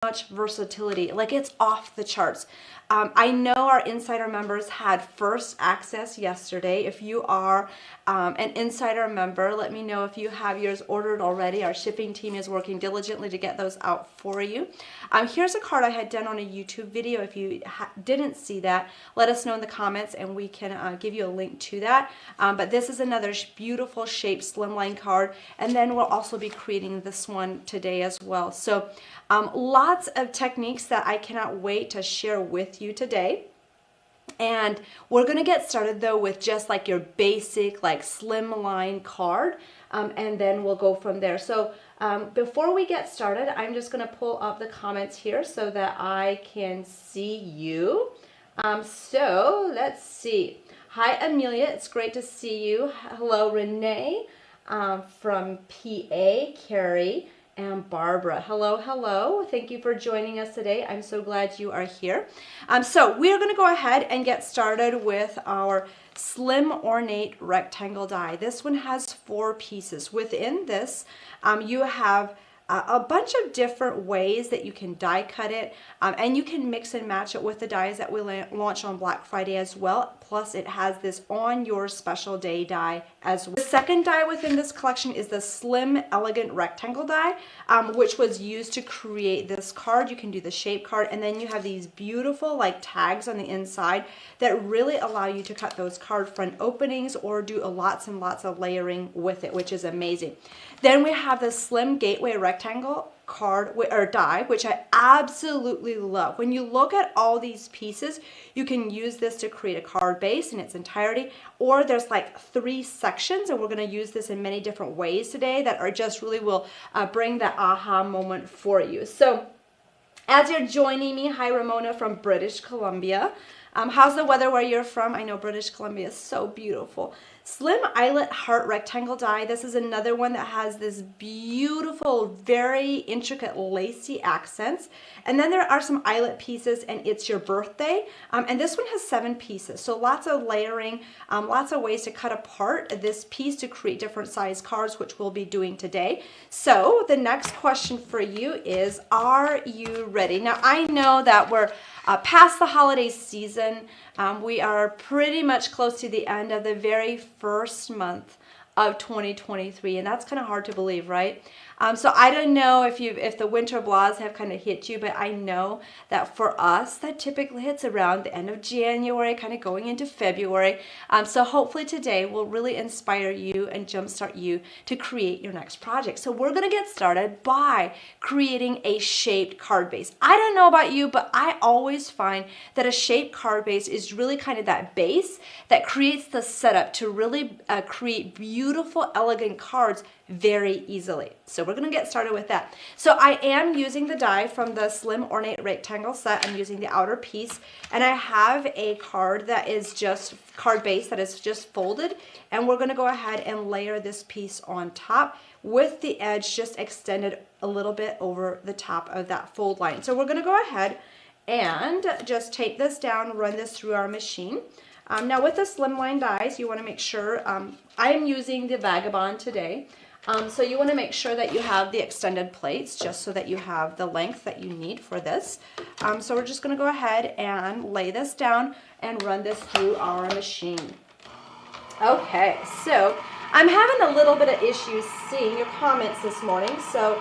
much versatility. Like, it's off the charts. I know our insider members had first access yesterday. If you are an insider member, let me know if you have yours ordered already. Our shipping team is working diligently to get those out for you. Here's a card I had done on a YouTube video. If you didn't see that, let us know in the comments and we can give you a link to that. But this is another beautiful shaped slimline card, and then we'll also be creating this one today as well. So lots of techniques that I cannot wait to share with you today. And we're going to get started though with just like your basic like slimline card, and then we'll go from there. So before we get started, I'm just going to pull up the comments here so that I can see you. So let's see. Hi Amelia, it's great to see you. Hello Renee from PA, Carrie, and Barbara. Hello, hello. Thank you for joining us today. I'm so glad you are here. So we're going to go ahead and get started with our Slim Ornate rectangle die. This one has 4 pieces. Within this, you have a bunch of different ways that you can die cut it, and you can mix and match it with the dies that we launch on Black Friday as well. Plus it has this on your special day die as well. The second die within this collection is the Slim Elegant Rectangle die, which was used to create this card. You can do the shape card, and then you have these beautiful like tags on the inside that really allow you to cut those card front openings or do lots and lots of layering with it, which is amazing. Then we have the Slim Gateway Rectangle card or die, which I absolutely love. When you look at all these pieces, you can use this to create a card base in its entirety, or there's like 3 sections, and we're going to use this in many different ways today that are just really will bring that aha moment for you. So as you're joining me, hi Ramona from British Columbia. How's the weather where you're from? I know British Columbia is so beautiful. Slim Eyelet Heart Rectangle die. This is another one that has this beautiful, very intricate lacy accents. And then there are some eyelet pieces, and it's your birthday. And this one has 7 pieces. So lots of layering, lots of ways to cut apart this piece to create different size cards, which we'll be doing today. So the next question for you is, are you ready? Now I know that we're past the holiday season. We are pretty much close to the end of the very first month of 2023, and that's kind of hard to believe, right? So I don't know if the winter blahs have kind of hit you, but I know that for us, that typically hits around the end of January, kind of going into February. So hopefully today will really inspire you and jumpstart you to create your next project. So we're going to get started by creating a shaped card base. I don't know about you, but I always find that a shaped card base is really kind of that base that creates the setup to really create beautiful, elegant cards very easily. So we're going to get started with that. So I am using the die from the Slim Ornate Rectangle set. I'm using the outer piece, and I have a card that is just card base that is just folded, and we're going to go ahead and layer this piece on top with the edge just extended a little bit over the top of that fold line. So we're going to go ahead and just tape this down, run this through our machine. Now with the slimline dies, you want to make sure, I am using the Vagabond today. So you want to make sure that you have the extended plates just so that you have the length that you need for this. So we're just going to go ahead and lay this down and run this through our machine. Okay, so I'm having a little bit of issues seeing your comments this morning. So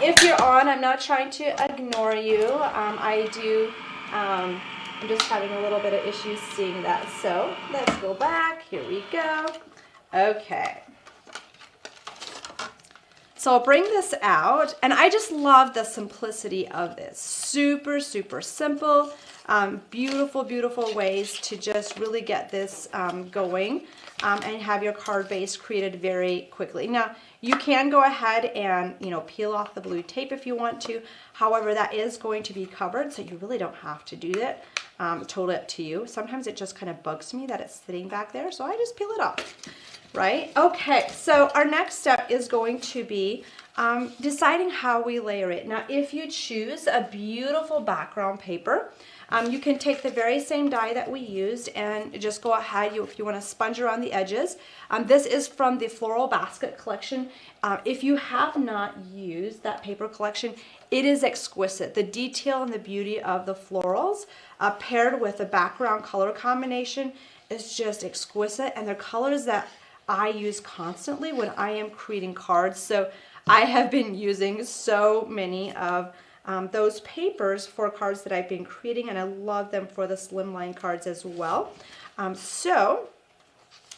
if you're on, I'm not trying to ignore you. I'm just having a little bit of issues seeing that. So let's go back. Here we go. Okay. So I'll bring this out, and I just love the simplicity of this. Super, super simple, beautiful, beautiful ways to just really get this going and have your card base created very quickly. Now, you can go ahead and, peel off the blue tape if you want to. However, that is going to be covered, so you really don't have to do that. Totally up to you. Sometimes it just kind of bugs me that it's sitting back there, so I just peel it off. Right? Okay, so our next step is going to be deciding how we layer it. Now, if you choose a beautiful background paper, you can take the very same die that we used and just go ahead, if you want to sponge around the edges. This is from the Floral Basket collection. If you have not used that paper collection, it is exquisite. The detail and the beauty of the florals paired with the background color combination is just exquisite, and they're colors that I use constantly when I am creating cards. So I have been using so many of those papers for cards that I've been creating, and I love them for the Slimline cards as well. So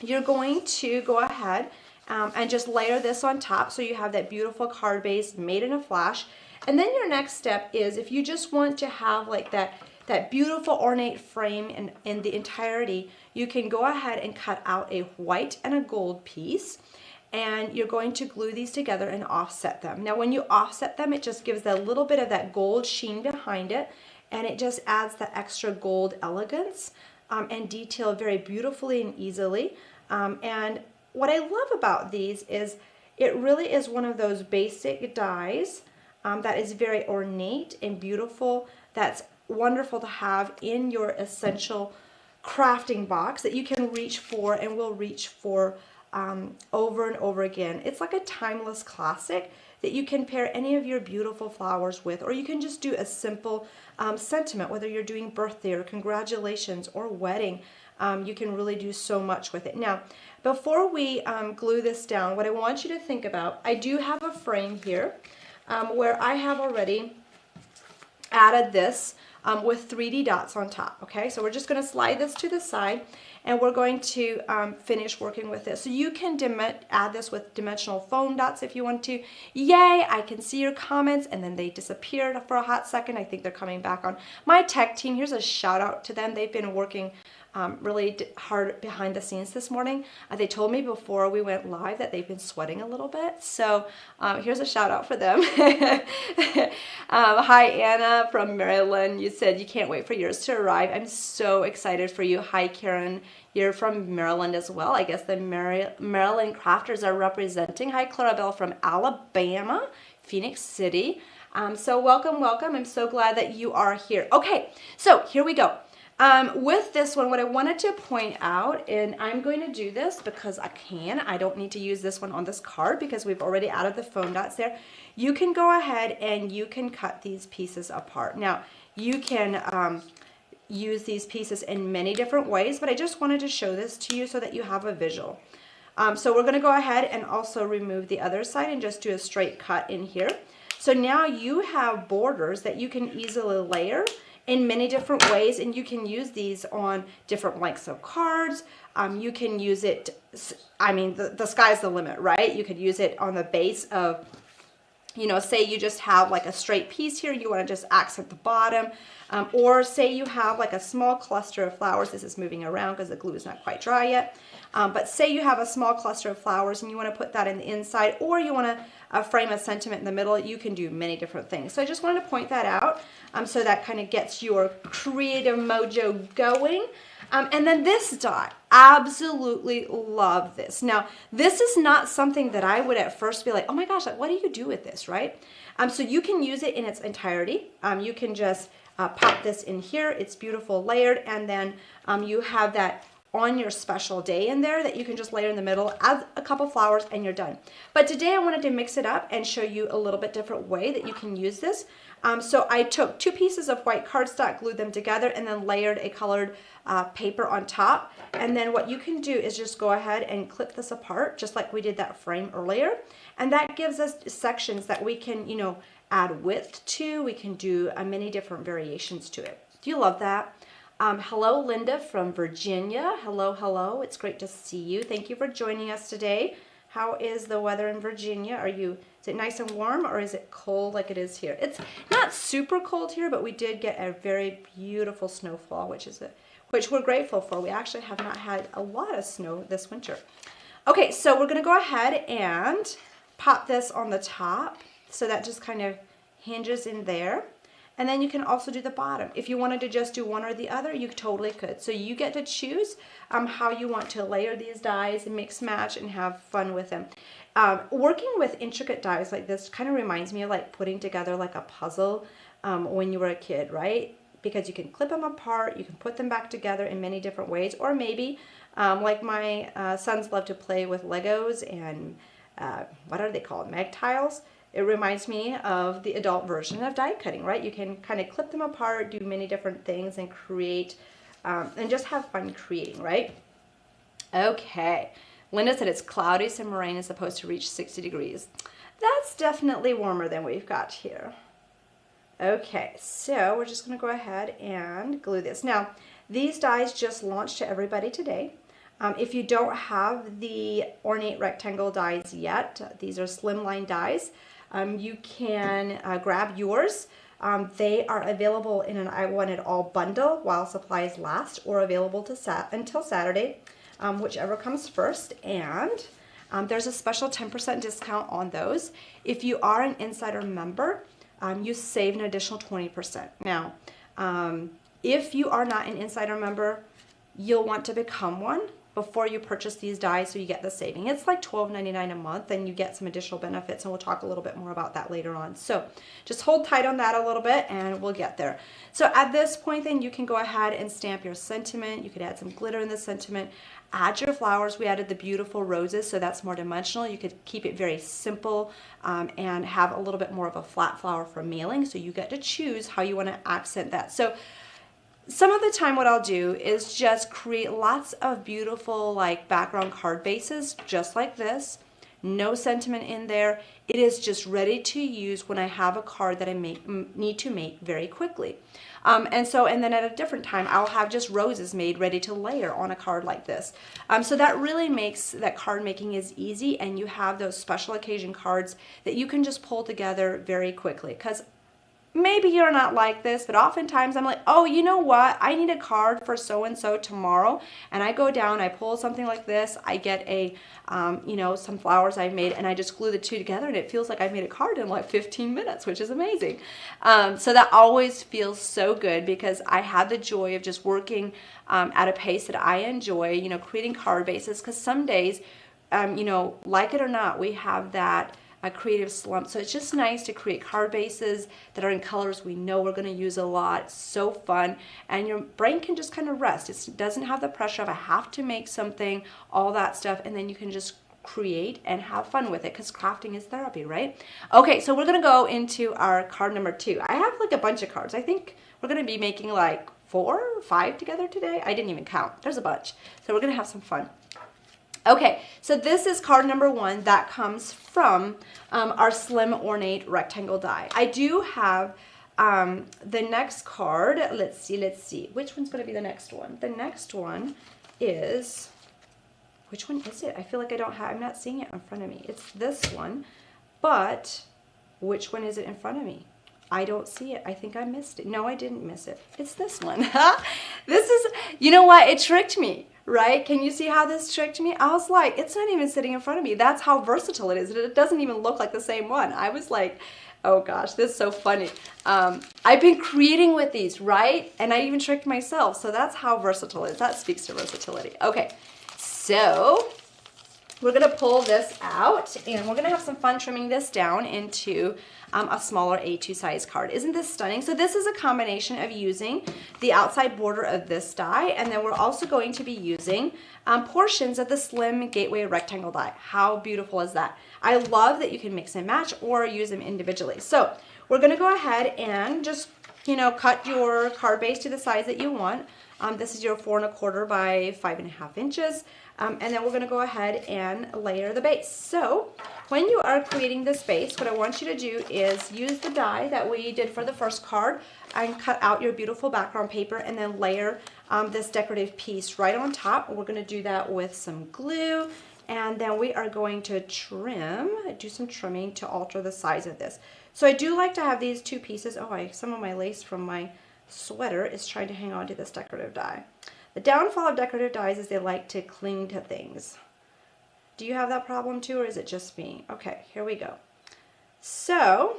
you're going to go ahead and just layer this on top so you have that beautiful card base made in a flash. And then your next step is, if you just want to have like that beautiful ornate frame in the entirety, you can go ahead and cut out a white and a gold piece, and you're going to glue these together and offset them. Now when you offset them, it just gives a little bit of that gold sheen behind it, and it just adds the extra gold elegance and detail very beautifully and easily. And what I love about these is it really is one of those basic dies that is very ornate and beautiful, that's wonderful to have in your essential crafting box that you can reach for and will reach for over and over again. It's like a timeless classic that you can pair any of your beautiful flowers with, or you can just do a simple sentiment, whether you're doing birthday or congratulations or wedding. You can really do so much with it. Now, before we glue this down, what I want you to think about, I do have a frame here where I have already added this with 3D dots on top. Okay, so we're just going to slide this to the side, and we're going to finish working with this. So you can add this with dimensional foam dots if you want to. Yay, I can see your comments, and then they disappeared for a hot second. I think they're coming back on. My tech team, here's a shout out to them. They've been working really hard behind the scenes this morning. They told me before we went live that they've been sweating a little bit. So here's a shout out for them. Hi, Anna from Maryland. You said you can't wait for yours to arrive. I'm so excited for you. Hi, Karen. You're from Maryland as well. I guess the Maryland crafters are representing. Hi, Clarabelle from Alabama, Phoenix City. So welcome, welcome. I'm so glad that you are here. Okay, so here we go. With this one, what I wanted to point out, and I'm going to do this because I can. I don't need to use this one on this card because we've already added the foam dots there. You can go ahead and you can cut these pieces apart. Now, you can use these pieces in many different ways, but I just wanted to show this to you so that you have a visual. So we're going to go ahead and also remove the other side and just do a straight cut in here. So now you have borders that you can easily layer in many different ways, and you can use these on different lengths of cards. You can use it, I mean, the sky's the limit, right? You could use it on the base of, you know, say you just have like a straight piece here, you want to just accent the bottom, or say you have like a small cluster of flowers. This is moving around because the glue is not quite dry yet. But say you have a small cluster of flowers and you want to put that in the inside, or you want to frame a sentiment in the middle. You can do many different things. So I just wanted to point that out so that kind of gets your creative mojo going. And then this dot, absolutely love this. Now, this is not something that I would at first be like, oh my gosh, like, what do you do with this, right? So you can use it in its entirety. You can just pop this in here. It's beautiful layered, and then you have that on your special day in there that you can just layer in the middle, add a couple flowers, and you're done. But today I wanted to mix it up and show you a little bit different way that you can use this. So I took 2 pieces of white cardstock, glued them together, and then layered a colored paper on top. And then what you can do is just go ahead and clip this apart, just like we did that frame earlier. And that gives us sections that we can, you know, add width to. We can do many different variations to it. Do you love that? Hello, Linda from Virginia. Hello, hello. It's great to see you. Thank you for joining us today. How is the weather in Virginia? Is it nice and warm, or is it cold like it is here? It's not super cold here, but we did get a very beautiful snowfall, which we're grateful for. We actually have not had a lot of snow this winter. Okay, so we're going to go ahead and pop this on the top, so that just kind of hinges in there. And then you can also do the bottom. If you wanted to just do one or the other, you totally could. So you get to choose how you want to layer these dies and mix match and have fun with them. Working with intricate dies like this kind of reminds me of like putting together like a puzzle when you were a kid, right? Because you can clip them apart, you can put them back together in many different ways, or maybe like my sons love to play with Legos and what are they called? Mag tiles. It reminds me of the adult version of die cutting, right? You can kind of clip them apart, do many different things, and create, and just have fun creating, right? Okay. Linda said it's cloudy, so rain is supposed to reach 60 degrees. That's definitely warmer than we've got here. Okay, so we're just going to go ahead and glue this. Now, these dies just launched to everybody today. If you don't have the Ornate rectangle dies yet, these are Slimline dies, you can grab yours. They are available in an I Want It All bundle while supplies last, or available to until Saturday, whichever comes first. And there's a special 10% discount on those. If you are an Insider member, you save an additional 20%. Now, if you are not an Insider member, you'll want to become one before you purchase these dies so you get the saving. It's like $12.99 a month and you get some additional benefits, and we'll talk a little bit more about that later on. So just hold tight on that a little bit and we'll get there. So at this point then you can go ahead and stamp your sentiment. You could add some glitter in the sentiment. Add your flowers. We added the beautiful roses, so that's more dimensional. You could keep it very simple and have a little bit more of a flat flower for mailing, so you get to choose how you want to accent that. So some of the time what I'll do is just create lots of beautiful like background card bases, just like this. No sentiment in there. It is just ready to use when I have a card that I need to make very quickly. And then at a different time, I'll have just roses made ready to layer on a card like this. So that really makes that card making is easy, and you have those special occasion cards that you can just pull together very quickly. Because maybe you're not like this, but oftentimes I'm like, oh, you know what? I need a card for so-and-so tomorrow. And I go down, I pull something like this. I get a, some flowers I've made, and I just glue the two together, and it feels like I've made a card in like 15 minutes, which is amazing. So that always feels so good, because I had the joy of just working at a pace that I enjoy, creating card bases, because some days, like it or not, we have that a creative slump. So it's just nice to create card bases that are in colors we know we're going to use a lot. It's so fun, and your brain can just kind of rest. It doesn't have the pressure of I have to make something, all that stuff, and then you can just create and have fun with it, because crafting is therapy, right? Okay, so we're going to go into our card number 2. I have like a bunch of cards. I think we're going to be making like 4 or 5 together today. I didn't even count. There's a bunch. So we're going to have some fun. Okay, so this is card number 1 that comes from our Slim Ornate rectangle die. I do have the next card. Let's see. Which one's going to be the next one? The next one is, which one is it? I feel like I'm not seeing it in front of me. It's this one, but which one is it in front of me? I don't see it. I think I missed it. No, I didn't miss it. It's this one. This is, you know what? It tricked me. Right? Can you see how this tricked me? I was like, it's not even sitting in front of me. That's how versatile it is. It doesn't even look like the same one. I was like, oh gosh, this is so funny. I've been creating with these, right? And I even tricked myself. So that's how versatile it is. That speaks to versatility. Okay, so we're going to pull this out, and we're going to have some fun trimming this down into a smaller A2 size card. Isn't this stunning? So this is a combination of using the outside border of this die, and then we're also going to be using portions of the Slim Gateway rectangle die. How beautiful is that? I love that you can mix and match or use them individually. So we're going to go ahead and just, cut your card base to the size that you want. This is your 4 1/4 by 5.5 inches. And then we're going to go ahead and layer the base. So when you are creating this base, what I want you to do is use the die that we did for the first card and cut out your beautiful background paper, and then layer this decorative piece right on top. We're going to do that with some glue, and then we are going to do some trimming to alter the size of this. So I do like to have these 2 pieces. Oh, some of my lace from my sweater is trying to hang on to this decorative die. The downfall of decorative dies is they like to cling to things. Do you have that problem too, or is it just me? Okay, here we go. So,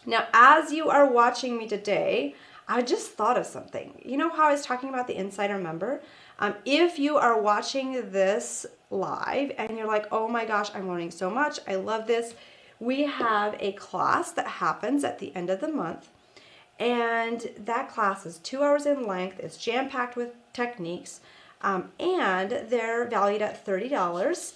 now as you are watching me today, I just thought of something. You know how I was talking about the Insider member? If you are watching this live and you're like, oh my gosh, I'm learning so much, I love this, we have a class that happens at the end of the month. And that class is 2 hours in length. It's jam-packed with techniques, and they're valued at $30.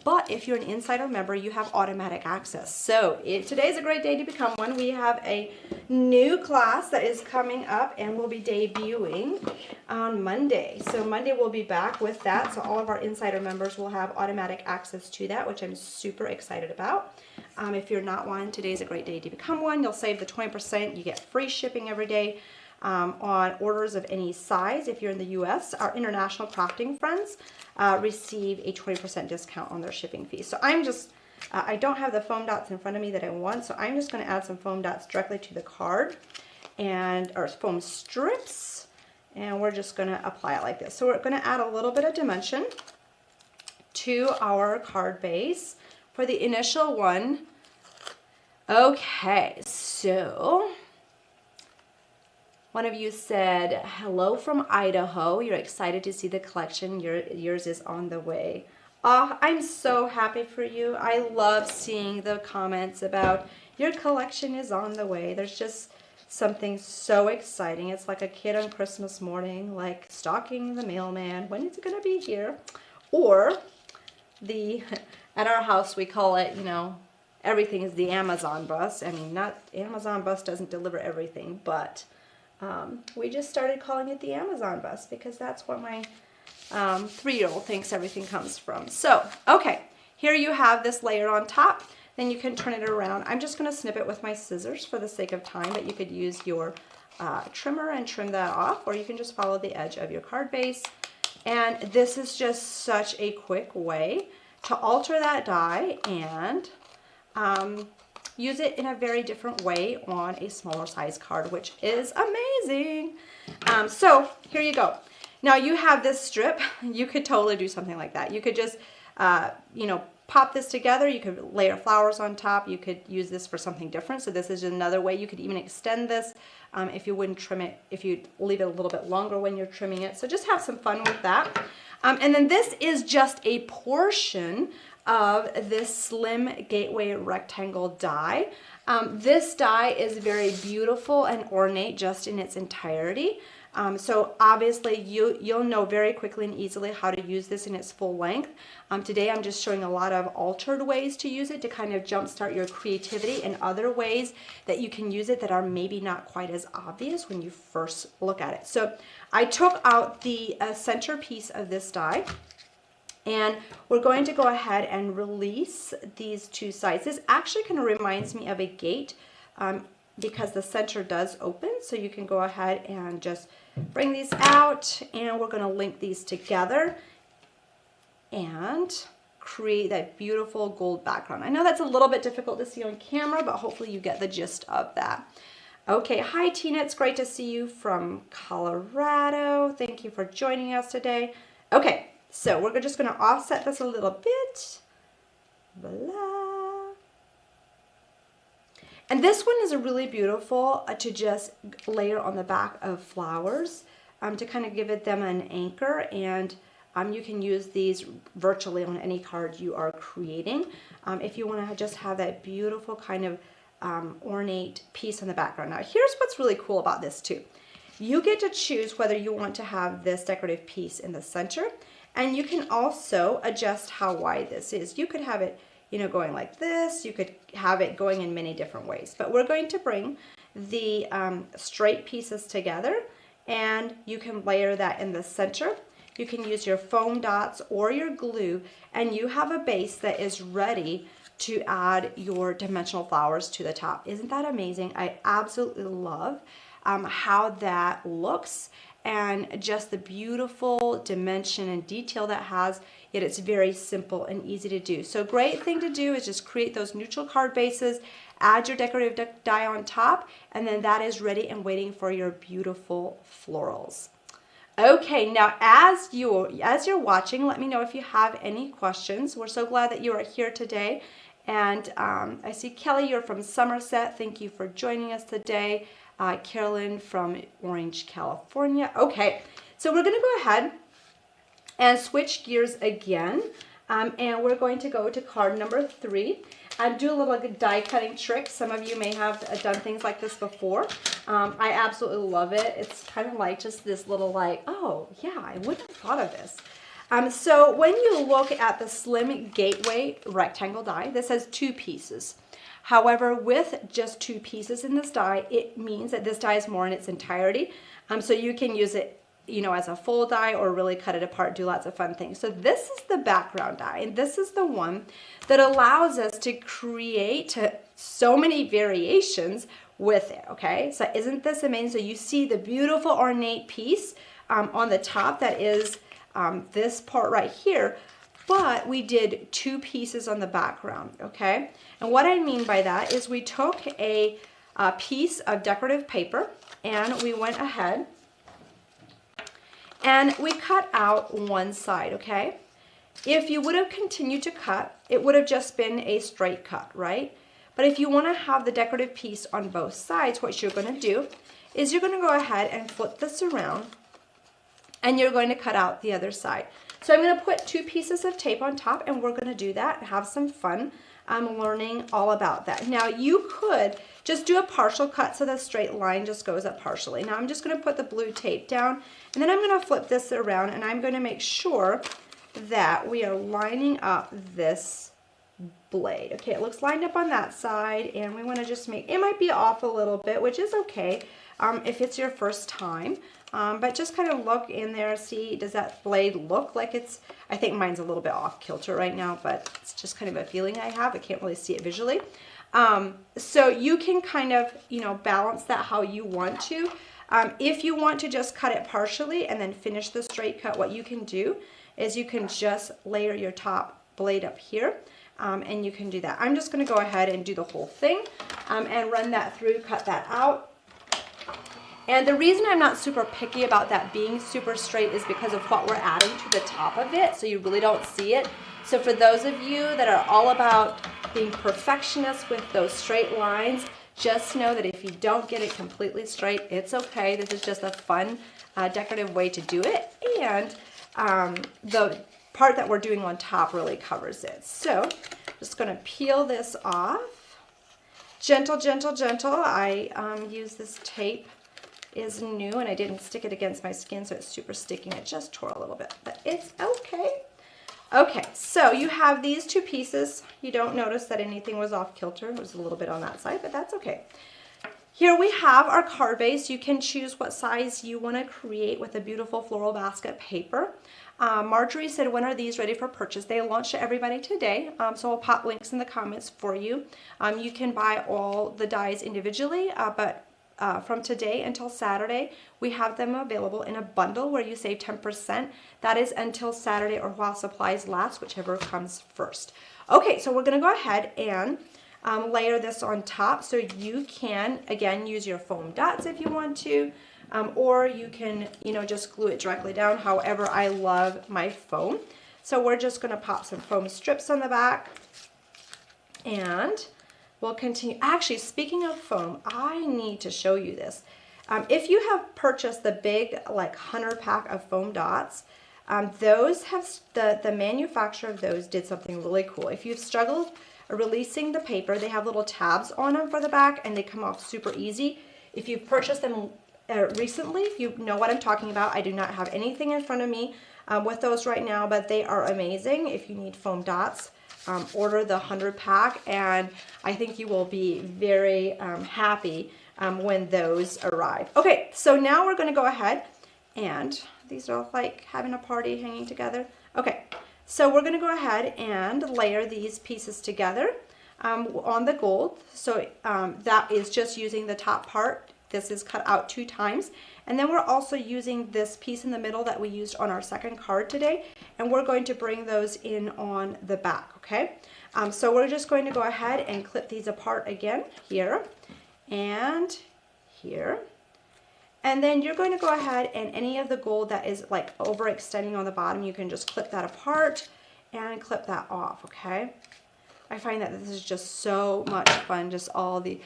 But if you're an insider member, you have automatic access. So today's a great day to become one. We have a new class that is coming up and will be debuting on Monday. So Monday we'll be back with that. So all of our insider members will have automatic access to that, which I'm super excited about. If you're not one, today's a great day to become one. You'll save the 20%. You get free shipping every day on orders of any size. If you're in the U.S., our international crafting friends receive a 20% discount on their shipping fee. So I don't have the foam dots in front of me that I want, so I'm just going to add some foam dots directly to the card, or foam strips, and we're just going to apply it like this. So we're going to add a little bit of dimension to our card base for the initial one. Okay, so one of you said, hello from Idaho. You're excited to see the collection. Yours is on the way. Oh, I'm so happy for you. I love seeing the comments about your collection is on the way. There's just something so exciting. It's like a kid on Christmas morning, like stalking the mailman. When is it going to be here? Or at our house, we call it, everything is the Amazon bus. I mean, Amazon bus doesn't deliver everything, but we just started calling it the Amazon bus because that's what my 3-year-old thinks everything comes from. So, okay, here you have this layer on top. Then you can turn it around. I'm just going to snip it with my scissors for the sake of time, but you could use your trimmer and trim that off, or you can just follow the edge of your card base. And this is just such a quick way to alter that die and use it in a very different way on a smaller size card, which is amazing. So here you go. Now you have this strip. You could totally do something like that. You could just, pop this together. You could layer flowers on top. You could use this for something different. So this is another way. You could even extend this if you wouldn't trim it, if you leave it a little bit longer when you're trimming it. So just have some fun with that. And then this is just a portion of this slim gateway rectangle die. This die is very beautiful and ornate just in its entirety. So obviously you'll know very quickly and easily how to use this in its full length. Today I'm just showing a lot of altered ways to use it to kind of jumpstart your creativity, and other ways that you can use it that are maybe not quite as obvious when you first look at it. So I took out the center piece of this die, and we're going to go ahead and release these two sides. This actually kind of reminds me of a gate because the center does open. So you can go ahead and just bring these out, and we're going to link these together and create that beautiful gold background. I know that's a little bit difficult to see on camera, but hopefully you get the gist of that. Okay, hi Tina, it's great to see you from Colorado. Thank you for joining us today. Okay, so we're just going to offset this a little bit. Blah. And this one is really beautiful to just layer on the back of flowers to kind of give them an anchor, and you can use these virtually on any card you are creating. If you want to just have that beautiful kind of ornate piece in the background. Now here's what's really cool about this too. You get to choose whether you want to have this decorative piece in the center, and you can also adjust how wide this is. You could have it going like this. You could have it going in many different ways, but we're going to bring the straight pieces together, and you can layer that in the center. You can use your foam dots or your glue, and you have a base that is ready to add your dimensional flowers to the top. Isn't that amazing? I absolutely love how that looks, and just the beautiful dimension and detail that has, yet it's very simple and easy to do. So great thing to do is just create those neutral card bases, add your decorative die on top, and then that is ready and waiting for your beautiful florals. Okay, now as you're watching, let me know if you have any questions. We're so glad that you are here today. And I see Kelly, you're from Somerset. Thank you for joining us today. Carolyn from Orange, California. Okay, So we're going to go ahead and switch gears again. And we're going to go to card number 3 and do a little die cutting trick. Some of you may have done things like this before. I absolutely love it. It's kind of like just this little like, oh yeah, I wouldn't have thought of this. So when you look at the Slim Gateway rectangle die, this has 2 pieces. However, with just 2 pieces in this die, it means that this die is more in its entirety. So you can use it, you know, as a full die or really cut it apart, do lots of fun things. So this is the background die, and this is the one that allows us to create so many variations with it, okay? So isn't this amazing? So you see the beautiful ornate piece on the top that is this part right here, but we did 2 pieces on the background, okay? And what I mean by that is we took a piece of decorative paper and we went ahead and we cut out one side, okay? If you would have continued to cut, it would have just been a straight cut, right? But if you want to have the decorative piece on both sides, what you're going to do is you're going to go ahead and flip this around and you're going to cut out the other side. So I'm going to put 2 pieces of tape on top and we're going to do that and have some fun learning all about that. Now you could just do a partial cut so the straight line just goes up partially. Now I'm just going to put the blue tape down and then I'm going to flip this around and I'm going to make sure that we are lining up this blade. Okay, it looks lined up on that side and we want to just make, it might be off a little bit, which is okay if it's your first time. But just kind of look in there, see, does that blade look like it's, I think mine's a little bit off kilter right now, but it's just kind of a feeling I have. I can't really see it visually. So you can kind of, you know, balance that how you want to. If you want to just cut it partially and then finish the straight cut, what you can do is you can just layer your top blade up here. And you can do that. I'm just going to go ahead and do the whole thing and run that through, cut that out. And the reason I'm not super picky about that being super straight is because of what we're adding to the top of it, so you really don't see it. So for those of you that are all about being perfectionists with those straight lines, just know that if you don't get it completely straight, it's okay. This is just a fun, decorative way to do it. And the part that we're doing on top really covers it. So I'm just going to peel this off. Gentle, gentle, gentle. I use this tape. Is new and I didn't stick it against my skin, so it's super sticky and it just tore a little bit, but it's okay. Okay, so you have these 2 pieces. You don't notice that anything was off kilter. It was a little bit on that side, but that's okay. Here we have our card base. You can choose what size you want to create with a beautiful floral basket paper. Marjorie said, when are these ready for purchase? They launched to everybody today, so I'll pop links in the comments for you. You can buy all the dies individually, but from today until Saturday, we have them available in a bundle where you save 10%. That is until Saturday or while supplies last, whichever comes first. Okay, so we're going to go ahead and layer this on top. So you can, again, use your foam dots if you want to, or you can, you know, just glue it directly down. However, I love my foam. So we're just going to pop some foam strips on the back and we'll continue. Actually, speaking of foam, I need to show you this. If you have purchased the big, like 100 pack of foam dots, those have, the manufacturer of those did something really cool. If you've struggled releasing the paper, they have little tabs on them for the back and they come off super easy. If you've purchased them recently, if you know what I'm talking about, I do not have anything in front of me with those right now, but they are amazing. If you need foam dots, order the 100 pack and I think you will be very happy when those arrive. Okay, so now we're going to go ahead and these are like having a party hanging together. Okay, so we're going to go ahead and layer these pieces together on the gold. So that is just using the top part. This is cut out 2 times. And then we're also using this piece in the middle that we used on our second card today. And we're going to bring those in on the back, okay? So we're just going to go ahead and clip these apart again, here and here. And then you're going to go ahead and any of the gold that is like overextending on the bottom, you can just clip that apart and clip that off, okay? I find that this is just so much fun, just all the...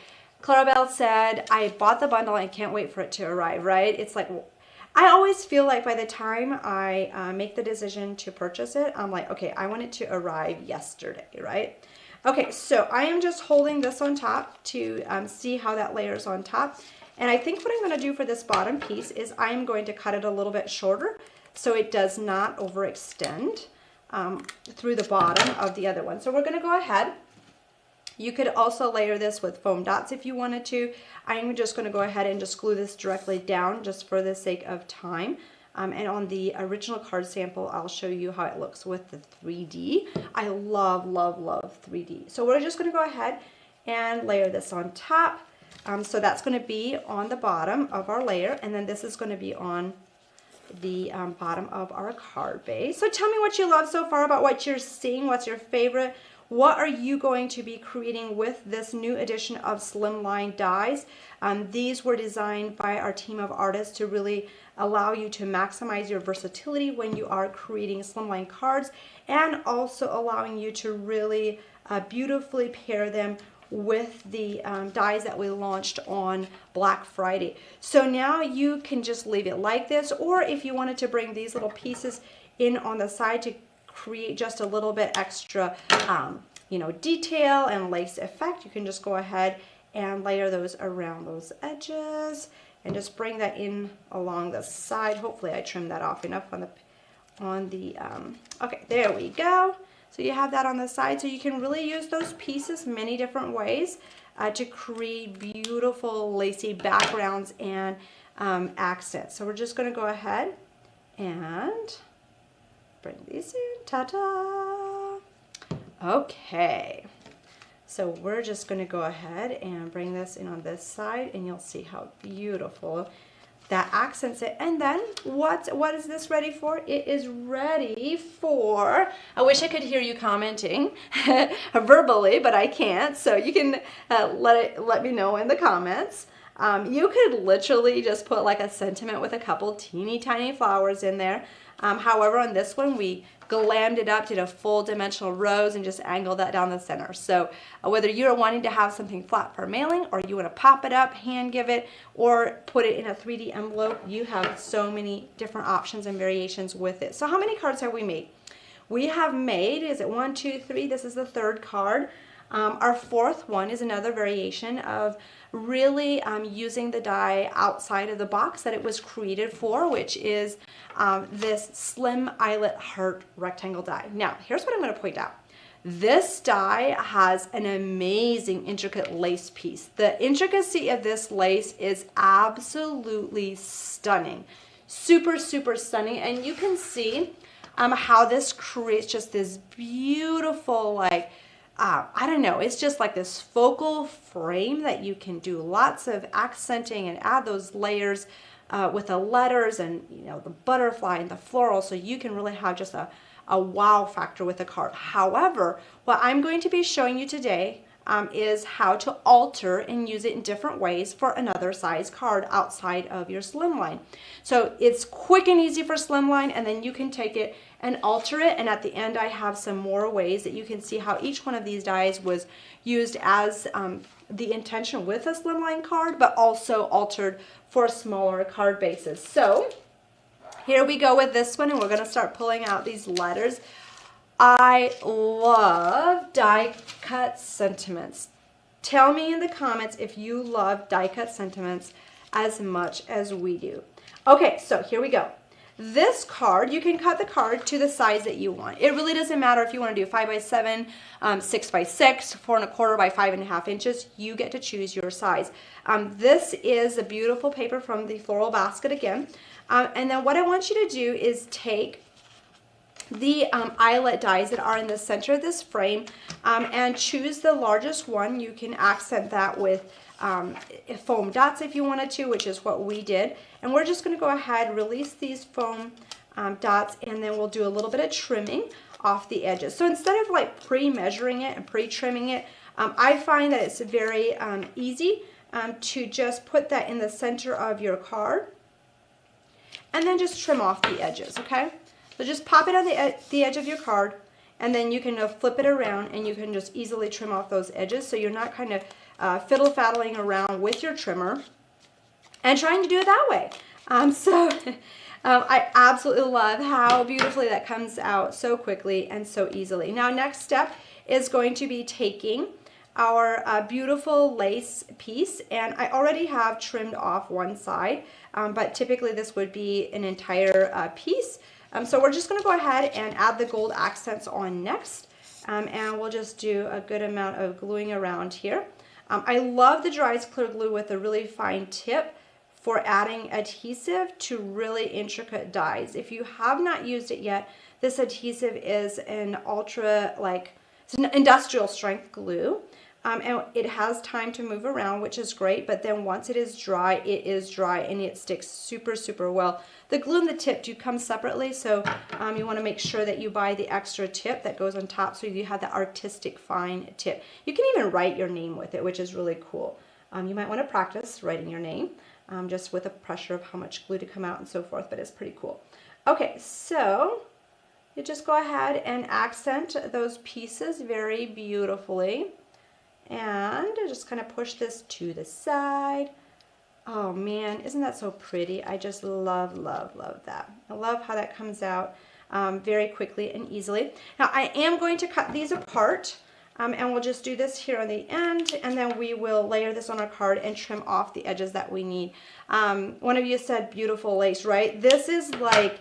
Clarabelle said, I bought the bundle and can't wait for it to arrive, right? It's like, I always feel like by the time I make the decision to purchase it, I'm like, okay, I want it to arrive yesterday, right? Okay, so I am just holding this on top to see how that layers on top. And I think what I'm going to do for this bottom piece is I'm going to cut it a little bit shorter so it does not overextend through the bottom of the other one. So we're going to go ahead. You could also layer this with foam dots if you wanted to. I'm just going to go ahead and just glue this directly down just for the sake of time. And on the original card sample, I'll show you how it looks with the 3D. I love, love, love 3D. So we're just going to go ahead and layer this on top. So that's going to be on the bottom of our layer, and then this is going to be on the bottom of our card base. So tell me what you love so far about what you're seeing. What's your favorite? What are you going to be creating with this new edition of Slimline dies? These were designed by our team of artists to really allow you to maximize your versatility when you are creating Slimline cards, and also allowing you to really beautifully pair them with the dies that we launched on Black Friday. So now you can just leave it like this, or if you wanted to bring these little pieces in on the side to create just a little bit extra you know, detail and lace effect, you can just go ahead and layer those around those edges and just bring that in along the side. Hopefully I trimmed that off enough on the okay, there we go. So you have that on the side, so you can really use those pieces many different ways to create beautiful lacy backgrounds and accents. So we're just going to go ahead and bring these in. Ta-da! Okay. So we're just going to go ahead and bring this in on this side, and you'll see how beautiful that accents it. And then what is this ready for? It is ready for, I wish I could hear you commenting verbally, but I can't. So you can let me know in the comments. You could literally just put like a sentiment with a couple teeny tiny flowers in there. However, on this one, we glammed it up, did a full dimensional rose, and just angled that down the center. So whether you're wanting to have something flat for mailing, or you want to pop it up, hand give it, or put it in a 3D envelope, you have so many different options and variations with it. So how many cards have we made? We have made, is it 1, 2, 3? This is the third card. Our fourth one is another variation of really using the die outside of the box that it was created for, which is this slim eyelet heart rectangle die. Now, here's what I'm going to point out. This die has an amazing intricate lace piece. The intricacy of this lace is absolutely stunning. Super, super stunning. And you can see how this creates just this beautiful, like, I don't know, it's just like this focal frame that you can do lots of accenting and add those layers with the letters and, you know, the butterfly and the floral, so you can really have just a wow factor with the card. However, what I'm going to be showing you today is how to alter and use it in different ways for another size card outside of your Slimline. So it's quick and easy for Slimline, and then you can take it and alter it. And at the end, I have some more ways that you can see how each one of these dies was used as the intention with a Slimline card, but also altered for smaller card bases. So here we go with this one, and we're going to start pulling out these letters. I love die cut sentiments. Tell me in the comments if you love die cut sentiments as much as we do. Okay, so here we go. This card, you can cut the card to the size that you want. It really doesn't matter if you want to do 5 by 7, 6 by 6, 4 1/4 by 5.5 inches. You get to choose your size. This is a beautiful paper from the Floral Basket again. And then what I want you to do is take the eyelet dies that are in the center of this frame and choose the largest one. You can accent that with foam dots if you wanted to, which is what we did. And we're just going to go ahead, release these foam dots, and then we'll do a little bit of trimming off the edges. So instead of like pre-measuring it and pre-trimming it, I find that it's very easy to just put that in the center of your card and then just trim off the edges, okay? So just pop it on the edge of your card, and then you can flip it around, and you can just easily trim off those edges, so you're not kind of fiddle-faddling around with your trimmer and trying to do it that way. I absolutely love how beautifully that comes out so quickly and so easily. Now, next step is going to be taking our beautiful lace piece, and I already have trimmed off one side, but typically this would be an entire piece. So we're just going to go ahead and add the gold accents on next, and we'll just do a good amount of gluing around here. I love the Dries Clear Glue with a really fine tip for adding adhesive to really intricate dies. If you have not used it yet, this adhesive is an it's an industrial strength glue. And it has time to move around, which is great, but then once it is dry and it sticks super, super well. The glue and the tip do come separately, so you want to make sure that you buy the extra tip that goes on top so you have the artistic fine tip. You can even write your name with it, which is really cool. You might want to practice writing your name just with the pressure of how much glue to come out and so forth, but it's pretty cool. Okay, so you just go ahead and accent those pieces very beautifully. And just kind of push this to the side. Oh man, isn't that so pretty? I just love, love, love that. I love how that comes out very quickly and easily. Now I am going to cut these apart, and we'll just do this here on the end, and then we will layer this on our card and trim off the edges that we need. One of you said beautiful lace, right? This is like,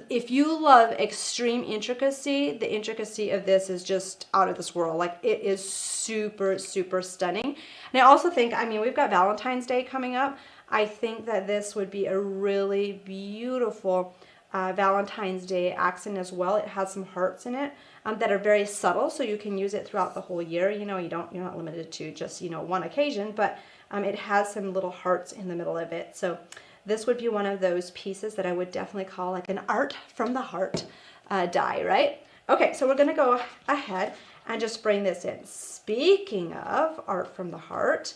if you love extreme intricacy, the intricacy of this is just out of this world. Like, it is super, super stunning. And I also think, I mean, we've got Valentine's Day coming up. I think that this would be a really beautiful Valentine's Day accent as well. It has some hearts in it that are very subtle, so you can use it throughout the whole year. You know, you're not limited to just, you know, one occasion, but it has some little hearts in the middle of it. So this would be one of those pieces that I would definitely call like an art from the heart die, right? Okay, so we're going to go ahead and just bring this in. Speaking of art from the heart,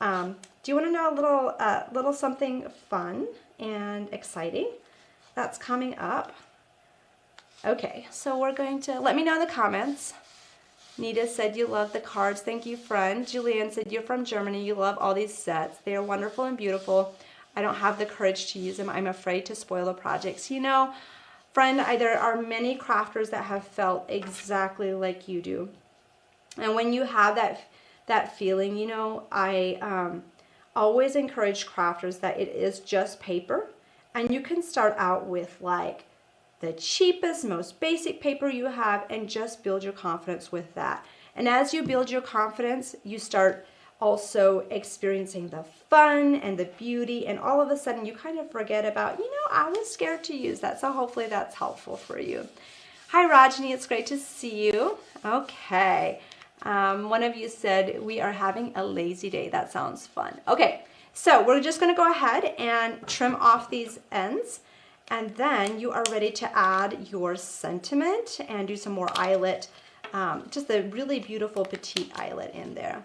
do you want to know a little something fun and exciting that's coming up? Okay, so we're going to, let me know in the comments. Nita said you love the cards. Thank you, friend. Julianne said you're from Germany. You love all these sets. They are wonderful and beautiful. I don't have the courage to use them. I'm afraid to spoil the projects. You know, friend, there are many crafters that have felt exactly like you do. And when you have that feeling, you know, I always encourage crafters that it is just paper. And you can start out with like the cheapest, most basic paper you have and just build your confidence with that. And as you build your confidence, you start also experiencing the fun and the beauty, and all of a sudden you kind of forget about, you know, I was scared to use that. So hopefully that's helpful for you. Hi Rajni, it's great to see you. Okay, one of you said we are having a lazy day. That sounds fun. Okay, so we're just going to go ahead and trim off these ends, and then you are ready to add your sentiment and do some more eyelet, just a really beautiful petite eyelet in there.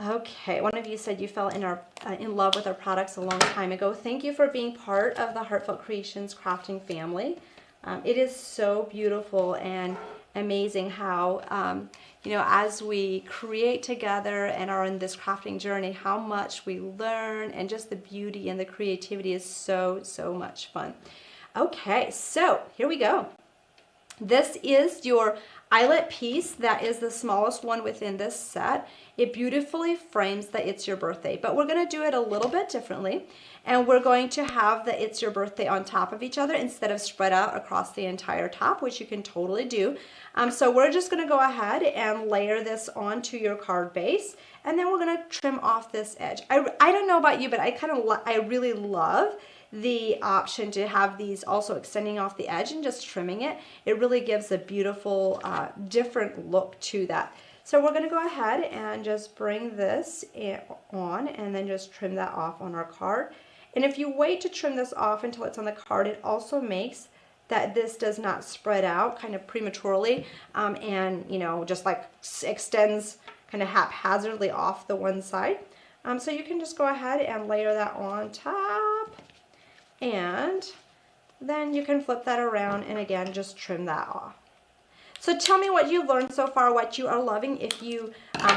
Okay, one of you said you fell in love with our products a long time ago. Thank you for being part of the Heartfelt Creations crafting family. It is so beautiful and amazing how, you know, as we create together and are in this crafting journey, how much we learn, and just the beauty and the creativity is so, so much fun. Okay, so here we go. This is your eyelet piece. That is the smallest one within this set. It beautifully frames the It's Your Birthday, but we're going to do it a little bit differently, and we're going to have the It's Your Birthday on top of each other instead of spread out across the entire top, which you can totally do. So we're just going to go ahead and layer this onto your card base, and then we're going to trim off this edge. I don't know about you, but I really love the option to have these also extending off the edge and just trimming it. It really gives a beautiful different look to that. So we're going to go ahead and just bring this on and then just trim that off on our card. And if you wait to trim this off until it's on the card, it also makes that this does not spread out kind of prematurely and, you know, just like extends kind of haphazardly off the one side. So you can just go ahead and layer that on top, and then you can flip that around and again just trim that off. So tell me what you've learned so far, what you are loving. If you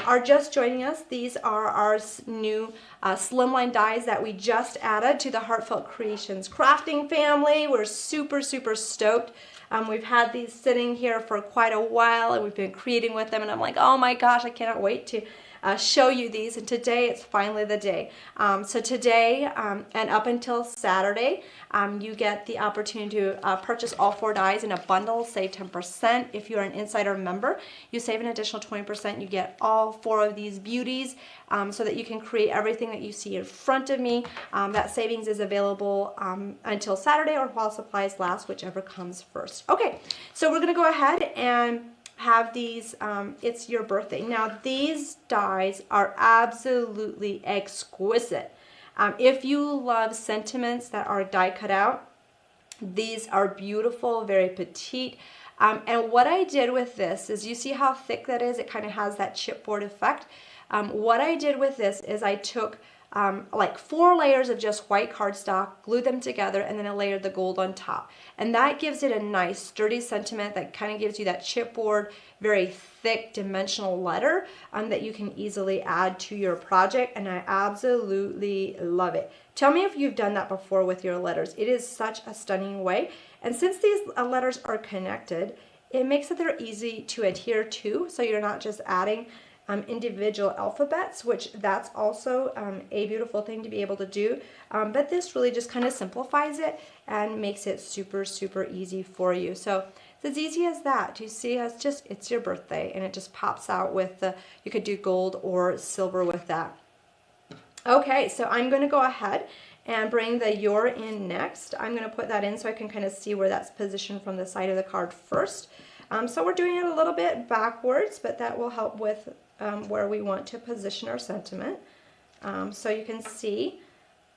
are just joining us, these are our new Slimline dies that we just added to the Heartfelt Creations crafting family. We're super, super stoked. We've had these sitting here for quite a while, and we've been creating with them, and I'm like, oh my gosh, I cannot wait to show you these. And today it's finally the day. So today and up until Saturday, you get the opportunity to purchase all 4 dies in a bundle, save 10%. If you're an Insider member, you save an additional 20%. You get all 4 of these beauties so that you can create everything that you see in front of me. That savings is available until Saturday or while supplies last, whichever comes first. Okay, so we're going to go ahead and have these, it's your birthday. Now these dies are absolutely exquisite. If you love sentiments that are die cut out, these are beautiful, very petite. And what I did with this is, you see how thick that is? It kind of has that chipboard effect. What I did with this is I took like 4 layers of just white cardstock, glued them together, and then I layered the gold on top. And that gives it a nice sturdy sentiment that kind of gives you that chipboard, very thick dimensional letter that you can easily add to your project, and I absolutely love it. Tell me if you've done that before with your letters. It is such a stunning way, and since these letters are connected, it makes it they're easy to adhere to, so you're not just adding individual alphabets, which that's also a beautiful thing to be able to do. But this really just kind of simplifies it and makes it super, super easy for you. So it's as easy as that. You see, it's your birthday, and it just pops out with the, you could do gold or silver with that. Okay, so I'm going to go ahead and bring the "you're" in next. I'm going to put that in so I can kind of see where that's positioned from the side of the card first. So we're doing it a little bit backwards, but that will help with where we want to position our sentiment. So you can see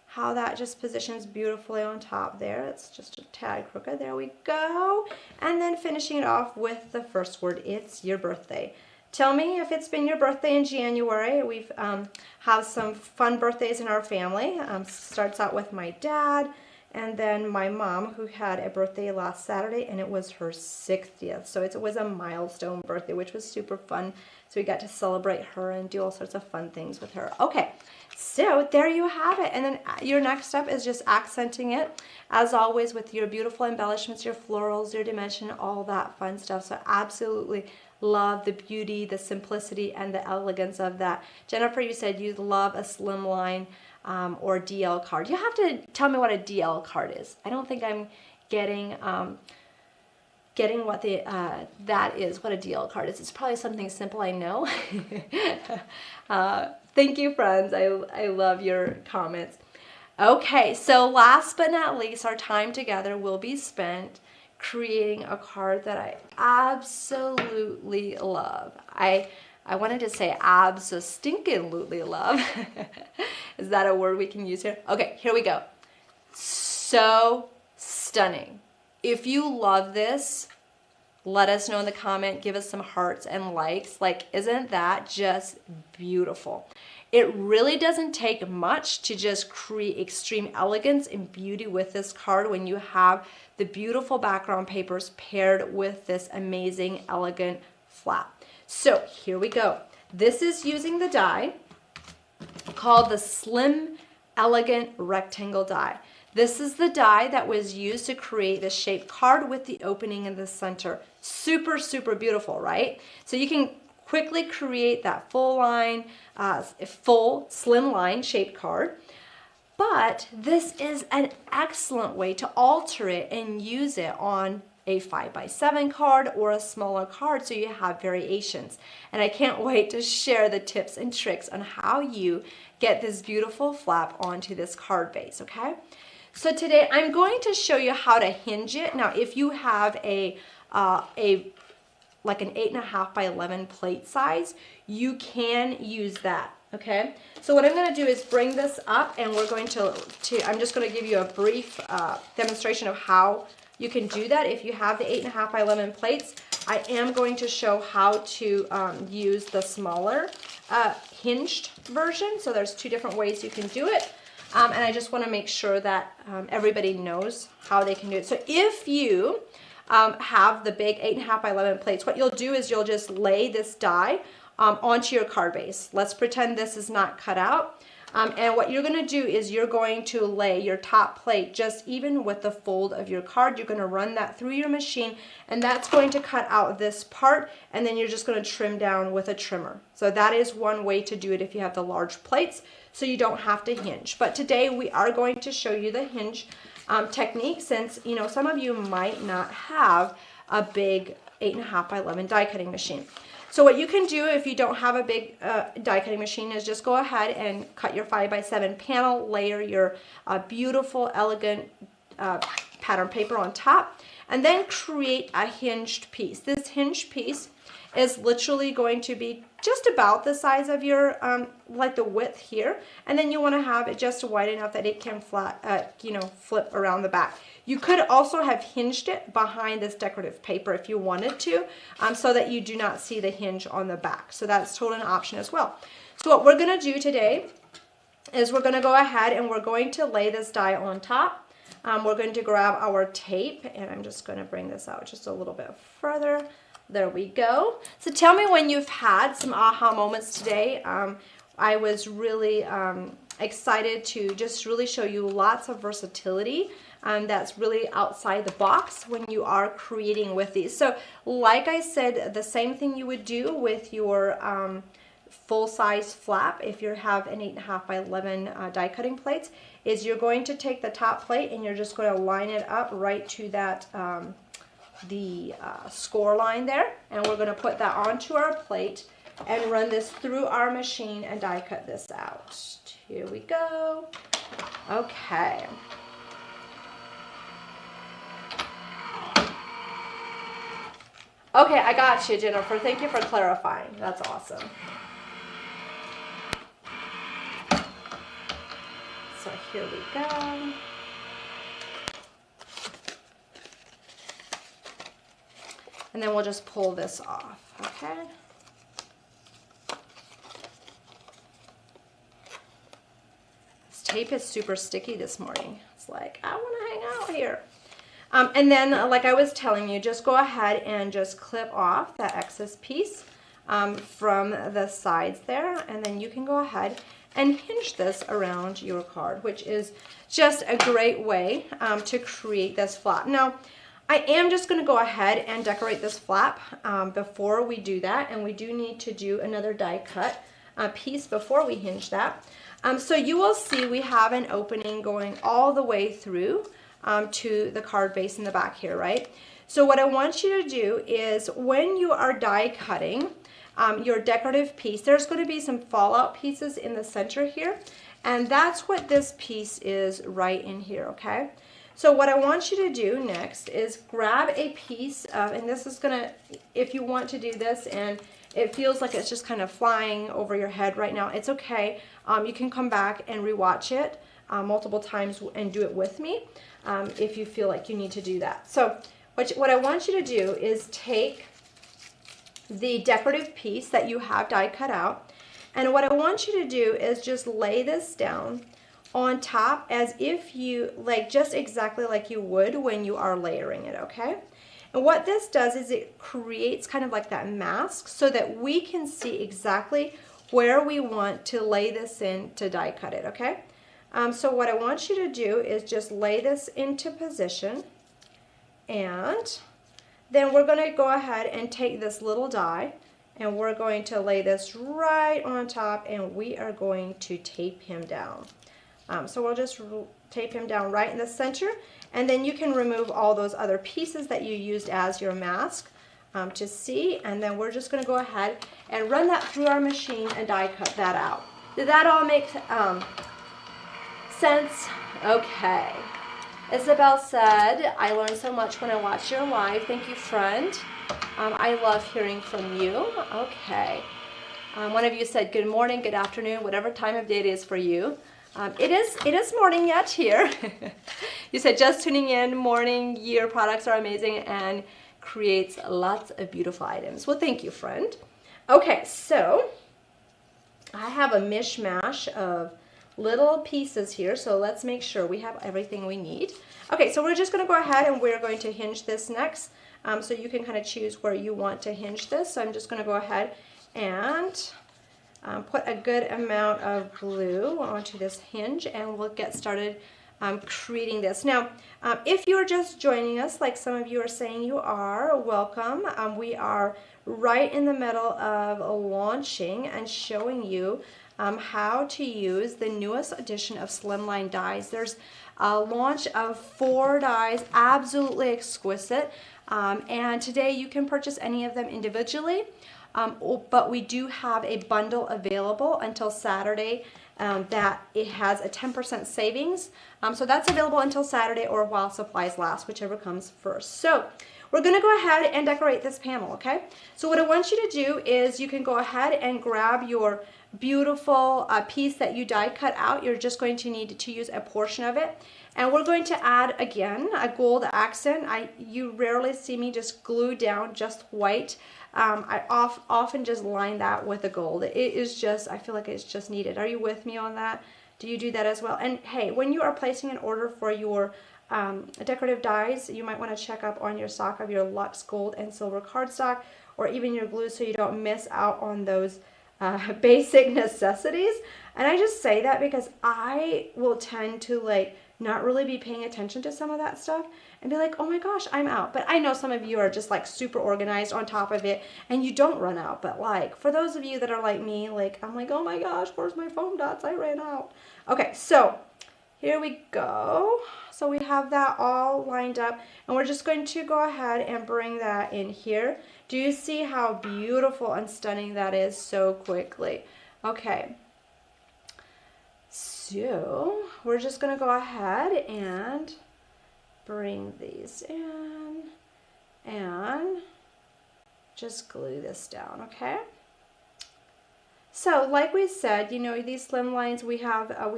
how that just positions beautifully on top there. It's just a tad crooked. There we go. And then finishing it off with the first word, it's your birthday. Tell me if it's been your birthday in January. We've have some fun birthdays in our family. Starts out with my dad, and then my mom, who had a birthday last Saturday, and it was her 60th. So it was a milestone birthday, which was super fun. So we got to celebrate her and do all sorts of fun things with her. Okay, so there you have it. And then your next step is just accenting it, as always, with your beautiful embellishments, your florals, your dimension, all that fun stuff. So absolutely love the beauty, the simplicity, and the elegance of that. Jennifer, you said you love a Slimline or DL card. You have to tell me what a DL card is. I don't think I'm getting what the that is, what a DL card is. It's probably something simple, I know. Thank you, friends. I love your comments. Okay, so last but not least, our time together will be spent creating a card that I absolutely love. I wanted to say abso-stinkin-lutely love. Is that a word we can use here? Okay, here we go. So stunning. If you love this, let us know in the comment. Give us some hearts and likes. Like, isn't that just beautiful? It really doesn't take much to just create extreme elegance and beauty with this card when you have the beautiful background papers paired with this amazing, elegant flap. So here we go. This is using the die called the Slim Elegant Rectangle die. This is the die that was used to create the shaped card with the opening in the center. Super, super beautiful, right? So you can quickly create that full Slimline shaped card. But this is an excellent way to alter it and use it on a 5x7 card or a smaller card, so you have variations. And I can't wait to share the tips and tricks on how you get this beautiful flap onto this card base, okay? So today I'm going to show you how to hinge it. Now, if you have like an 8.5 by 11 plate size, you can use that, okay? So what I'm gonna do is bring this up, and we're going to I'm just gonna give you a brief demonstration of how you can do that. If you have the 8.5 by 11 plates, I am going to show how to use the smaller hinged version. So there's 2 different ways you can do it. And I just want to make sure that everybody knows how they can do it. So if you have the big 8.5 by 11 plates, what you'll do is you'll just lay this die onto your card base. Let's pretend this is not cut out. And what you're going to do is you're going to lay your top plate just even with the fold of your card. You're going to run that through your machine, and that's going to cut out this part, and then you're just going to trim down with a trimmer. So that is one way to do it if you have the large plates, so you don't have to hinge. But today we are going to show you the hinge technique, since you know some of you might not have a big 8.5 by 11 die cutting machine. So what you can do if you don't have a big die cutting machine is just go ahead and cut your 5 by 7 panel, layer your beautiful, elegant pattern paper on top, and then create a hinged piece. This hinged piece is literally going to be just about the size of your, like the width here, and then you want to have it just wide enough that it can flip around the back. You could also have hinged it behind this decorative paper if you wanted to, so that you do not see the hinge on the back. So that's totally an option as well. So what we're going to do today is we're going to go ahead and we're going to lay this die on top. We're going to grab our tape, and I'm just going to bring this out just a little bit further. There we go. So tell me when you've had some aha moments today. I was really excited to just really show you lots of versatility that's really outside the box when you are creating with these. So like I said, the same thing you would do with your full-size flap if you have an 8.5 by 11 die cutting plates, is you're going to take the top plate and you're just going to line it up right to that the score line there, and we're going to put that onto our plate and run this through our machine and die cut this out. Here we go. Okay. Okay, I got you, Jennifer. Thank you for clarifying. That's awesome. So here we go. And then we'll just pull this off, okay? This tape is super sticky this morning. It's like, I want to hang out here. And then, like I was telling you, just go ahead and just clip off that excess piece from the sides there. And then you can go ahead and hinge this around your card, which is just a great way to create this flap. Now, I am just going to go ahead and decorate this flap before we do that, and we do need to do another die cut piece before we hinge that. So you will see we have an opening going all the way through to the card base in the back here, right? So what I want you to do is when you are die cutting your decorative piece, there's going to be some fallout pieces in the center here, and that's what this piece is right in here, okay? So what I want you to do next is grab a piece of, and this is gonna, if you want to do this and it feels like it's just kind of flying over your head right now, it's okay. You can come back and rewatch it multiple times and do it with me if you feel like you need to do that. So what I want you to do is take the decorative piece that you have die cut out, and what I want you to do is just lay this down on top as if you, like, just exactly like you would when you are layering it, okay? And what this does is it creates kind of like that mask so that we can see exactly where we want to lay this in to die cut it, okay? So what I want you to do is just lay this into position, and then we're going to go ahead and take this little die and we're going to lay this right on top, and we are going to tape him down. So we'll just tape him down right in the center, and then you can remove all those other pieces that you used as your mask to see, and then we're just going to go ahead and run that through our machine and die cut that out. Did that all make sense? Okay. Isabel said, I learned so much when I watched your live. Thank you, friend. I love hearing from you. Okay. One of you said good morning, good afternoon, whatever time of day it is for you. It is morning yet here. You said just tuning in, morning, year products are amazing and creates lots of beautiful items. Well, thank you, friend. Okay, so I have a mishmash of little pieces here, so let's make sure we have everything we need. Okay, so we're just going to go ahead and we're going to hinge this next. So you can kind of choose where you want to hinge this. So I'm just going to go ahead and put a good amount of glue onto this hinge, and we'll get started creating this. Now, if you're just joining us, like some of you are saying you are, welcome. We are right in the middle of launching and showing you how to use the newest edition of Slimline dies. There's a launch of 4 dies, absolutely exquisite, and today you can purchase any of them individually, but we do have a bundle available until Saturday that it has a 10% savings. So that's available until Saturday or while supplies last, whichever comes first. So we're going to go ahead and decorate this panel, okay? So what I want you to do is you can go ahead and grab your beautiful piece that you die cut out. You're just going to need to use a portion of it. And we're going to add, again, a gold accent. You rarely see me just glue down just white. I often just line that with a gold. It is just, I feel like it's just needed. Are you with me on that? Do you do that as well? And hey, when you are placing an order for your decorative dies, you might want to check up on your stock of your Luxe Gold and Silver cardstock, or even your glue, so you don't miss out on those basic necessities. And I just say that because I will tend to like not really be paying attention to some of that stuff and be like, oh my gosh, I'm out. But I know some of you are just like super organized on top of it and you don't run out. But like for those of you that are like me, like I'm like, oh my gosh, where's my foam dots? I ran out. Okay, so here we go. So we have that all lined up, and we're just going to go ahead and bring that in here. Do you see how beautiful and stunning that is so quickly? Okay. So we're just going to go ahead and bring these in and just glue this down, okay? So like we said, you know, these Slimlines, we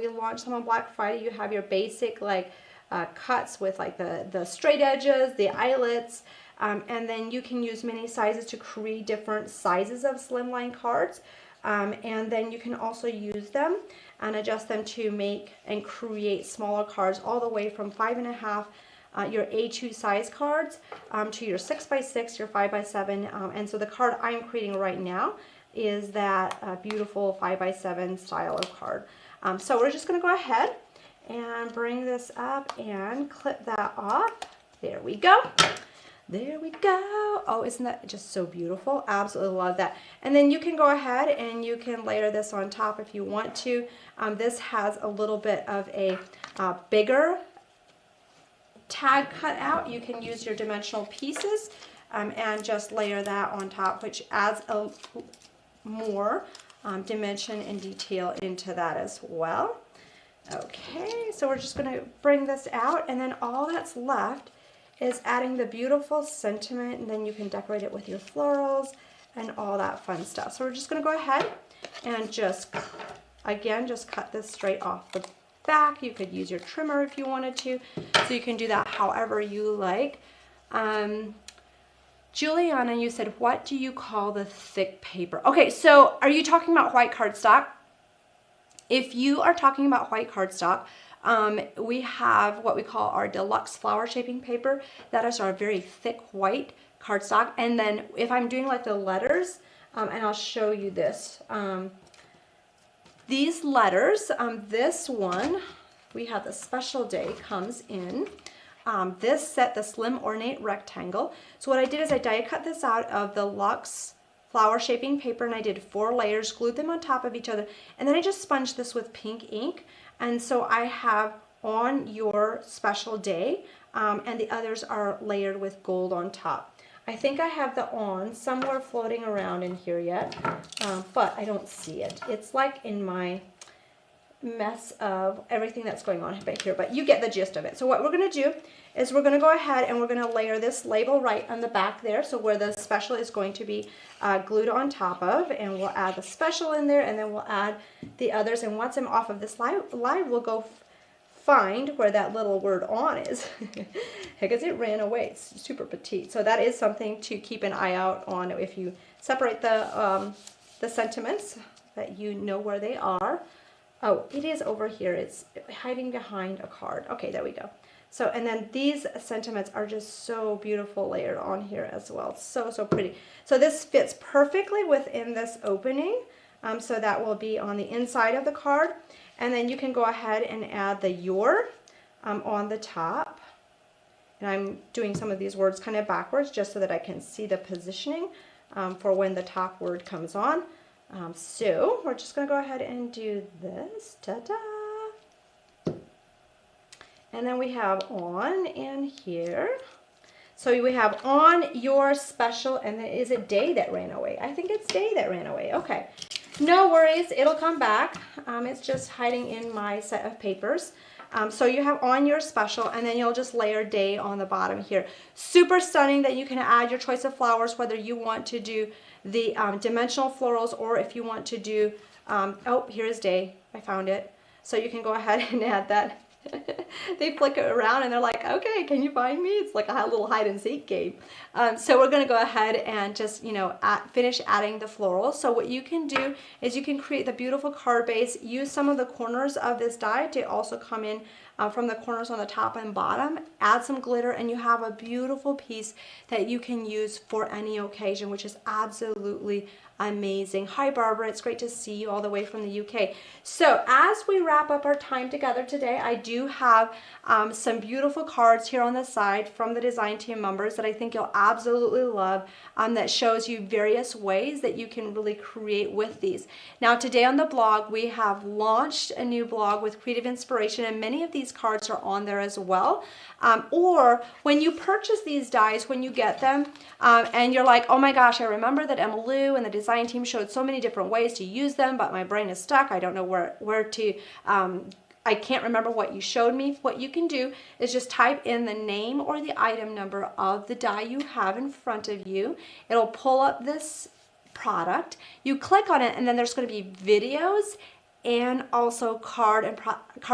launched them on Black Friday. You have your basic like cuts with like the straight edges, the eyelets, and then you can use many sizes to create different sizes of Slimline cards. And then you can also use them and adjust them to make and create smaller cards, all the way from 5.5 your A2 size cards to your 6x6, your 5x7. And so the card I'm creating right now is that beautiful 5x7 style of card. So we're just going to go ahead and bring this up and clip that off. There we go. There we go. Oh, isn't that just so beautiful? Absolutely love that. And then you can go ahead and you can layer this on top if you want to. This has a little bit of a bigger tag cut out. You can use your dimensional pieces and just layer that on top, which adds a more dimension and detail into that as well. Okay, so we're just going to bring this out, and then all that's left is adding the beautiful sentiment, and then you can decorate it with your florals and all that fun stuff. So we're just going to go ahead and just, again, just cut this straight off the back. You could use your trimmer if you wanted to, so you can do that however you like. Juliana, you said, what do you call the thick paper? Okay, so are you talking about white cardstock? If you are talking about white cardstock, we have what we call our deluxe flower shaping paper. That is our very thick white cardstock. And then if I'm doing like the letters, and I'll show you this. These letters, this one, we have the special day, comes in this set, the Slim Ornate Rectangle. So what I did is I die cut this out of the Luxe flower shaping paper, and I did 4 layers, glued them on top of each other, and then I just sponged this with pink ink. And so I have on your special day, and the others are layered with gold on top. I think I have the on somewhere floating around in here yet, but I don't see it. It's like in my mess of everything that's going on back here, but you get the gist of it. So what we're going to do is we're going to go ahead and we're going to layer this label right on the back there, so where the special is going to be glued on top of, and we'll add the special in there, and then we'll add the others. And once I'm off of this live we'll go find where that little word on is because it ran away. It's super petite, so that is something to keep an eye out on. If you separate the sentiments, that you know where they are. Oh, it is over here. It's hiding behind a card. Okay, there we go. So, and then these sentiments are just so beautiful layered on here as well. So, so pretty. So this fits perfectly within this opening. So that will be on the inside of the card. And then you can go ahead and add the your on the top. And I'm doing some of these words kind of backwards just so that I can see the positioning for when the top word comes on. So we're just going to go ahead and do this. Ta-da! And then we have on in here. So we have on your special, and then is it day that ran away? I think it's day that ran away. Okay. No worries. It'll come back. It's just hiding in my set of papers. So you have on your special, and then you'll just layer day on the bottom here. Super stunning that you can add your choice of flowers, whether you want to do the dimensional florals or if you want to do, oh, here's day. I found it. So you can go ahead and add that. They flick it around and they're like, okay, can you find me? It's like a little hide and seek game. So we're going to go ahead and just, you know, finish adding the florals. So what you can do is you can create the beautiful card base, use some of the corners of this die to also come in from the corners on the top and bottom, add some glitter, and you have a beautiful piece that you can use for any occasion, which is absolutely amazing. Hi Barbara, it's great to see you all the way from the UK. So as we wrap up our time together today, I do have some beautiful cards here on the side from the design team members that I think you'll absolutely love, that shows you various ways that you can really create with these. Now today on the blog we have launched a new blog with creative inspiration, and many of these cards are on there as well. Or when you purchase these dies, when you get them and you're like, oh my gosh, I remember that Emma Lou and the design team showed so many different ways to use them, but my brain is stuck. I don't know where to, I can't remember what you showed me. What you can do is just type in the name or the item number of the die you have in front of you. It'll pull up this product. You click on it, and then there's going to be videos and also card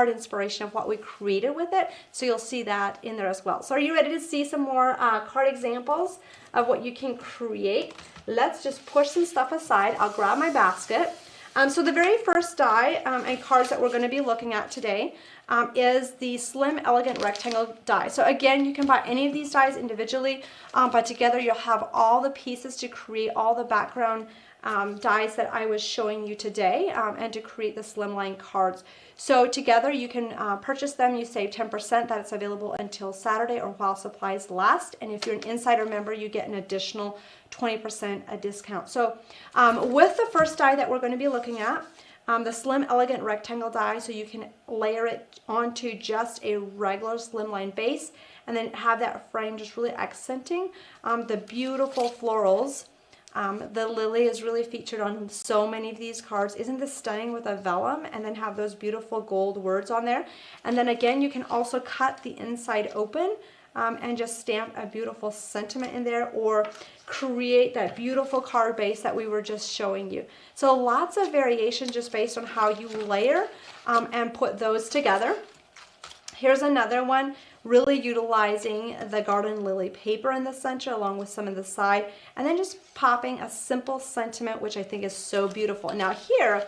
inspiration of what we created with it. So you'll see that in there as well. So are you ready to see some more card examples of what you can create? Let's just push some stuff aside. I'll grab my basket. So the very first die and cards that we're going to be looking at today is the Slim Elegant Rectangle die. So again, you can buy any of these dies individually, but together you'll have all the pieces to create all the background dies that I was showing you today, and to create the Slimline cards. So together you can purchase them. You save 10%. That's available until Saturday or while supplies last. And if you're an insider member, you get an additional 20% discount. So with the first die that we're going to be looking at, the Slim Elegant Rectangle die, so you can layer it onto just a regular Slimline base and then have that frame just really accenting the beautiful florals. The lily is really featured on so many of these cards. Isn't this stunning with a vellum, and then have those beautiful gold words on there? And then again, you can also cut the inside open and just stamp a beautiful sentiment in there, or create that beautiful card base that we were just showing you. So lots of variation just based on how you layer and put those together. Here's another one, really utilizing the garden lily paper in the center along with some of the side, and then just popping a simple sentiment, which I think is so beautiful. Now here,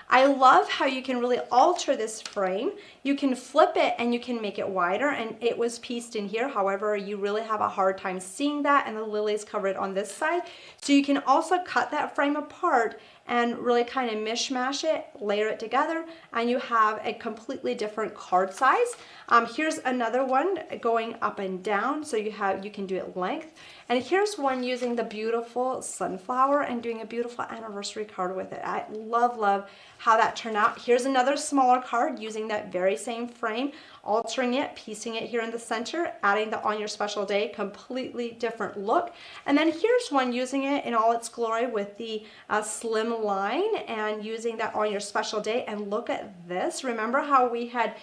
I love how you can really alter this frame. You can flip it and you can make it wider, and it was pieced in here. However, you really have a hard time seeing that, and the lilies covered on this side. So you can also cut that frame apart and really kind of mishmash it, layer it together, and you have a completely different card size. Here's another one going up and down, so you can do it length. And here's one using the beautiful sunflower and doing a beautiful anniversary card with it. I love how that turned out. Here's another smaller card using that very same frame, altering it, piecing it here in the center, adding the On Your Special Day, completely different look. And then here's one using it in all its glory with the Slimline and using that On Your Special Day. And look at this. Remember how we had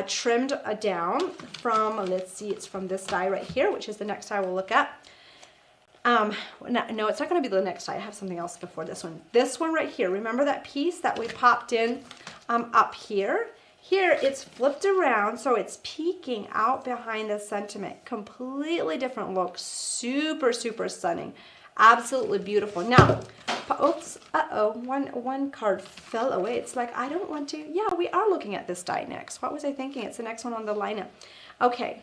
trimmed down from, let's see, it's from this die right here, which is the next die we'll look at. No, it's not going to be the next die. I have something else before this one. This one right here. Remember that piece that we popped in up here? Here it's flipped around, so it's peeking out behind the sentiment. Completely different look. Super, super stunning. Absolutely beautiful. Now, oops, one card fell away. It's like, I don't want to. Yeah, we are looking at this die next. What was I thinking? It's the next one on the lineup. Okay.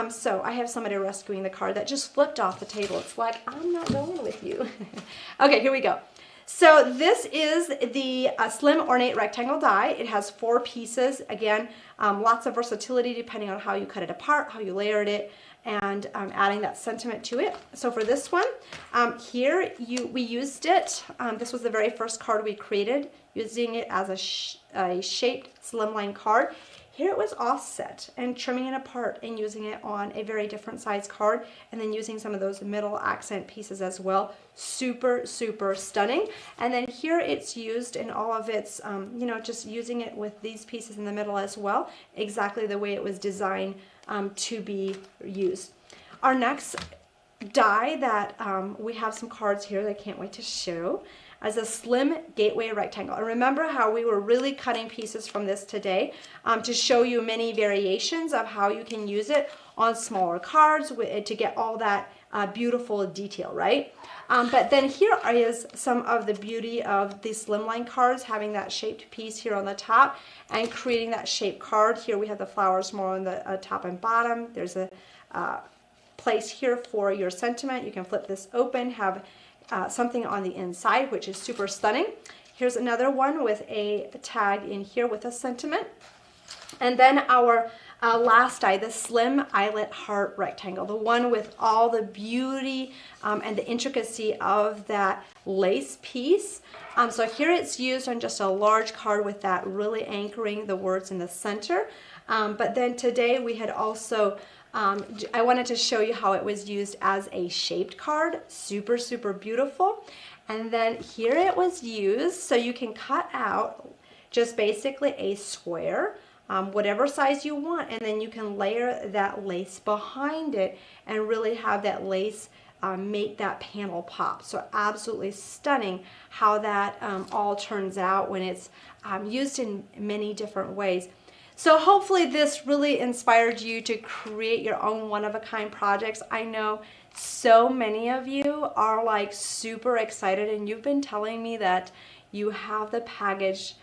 So I have somebody rescuing the card that just flipped off the table. It's like, I'm not going with you. Okay, here we go. So this is the Slim Ornate Rectangle die. It has 4 pieces. Again, lots of versatility depending on how you cut it apart, how you layered it, and adding that sentiment to it. So for this one, here we used it. This was the very first card we created, using it as a shaped slimline card. Here it was offset and trimming it apart and using it on a very different size card, and then using some of those middle accent pieces as well. Super, super stunning. And then here it's used in all of its, you know, just using it with these pieces in the middle as well, exactly the way it was designed to be used. Our next die that we have some cards here that I can't wait to show as a slim gateway rectangle. And remember how we were really cutting pieces from this today to show you many variations of how you can use it on smaller cards to get all that beautiful detail, right? But then here is some of the beauty of the slimline cards, having that shaped piece here on the top and creating that shaped card. Here we have the flowers more on the top and bottom. There's a place here for your sentiment. You can flip this open, have something on the inside, which is super stunning. Here's another one with a tag in here with a sentiment. And then our last die, the Slim Eyelet Heart Rectangle, the one with all the beauty and the intricacy of that lace piece. So here it's used on just a large card with that really anchoring the words in the center. But then today we had also I wanted to show you how it was used as a shaped card. Super, super beautiful. And then here it was used, so you can cut out just basically a square, whatever size you want, and then you can layer that lace behind it and really have that lace make that panel pop. So absolutely stunning how that all turns out when it's used in many different ways. So hopefully this really inspired you to create your own one-of-a-kind projects. I know so many of you are like super excited, and you've been telling me that you have the package.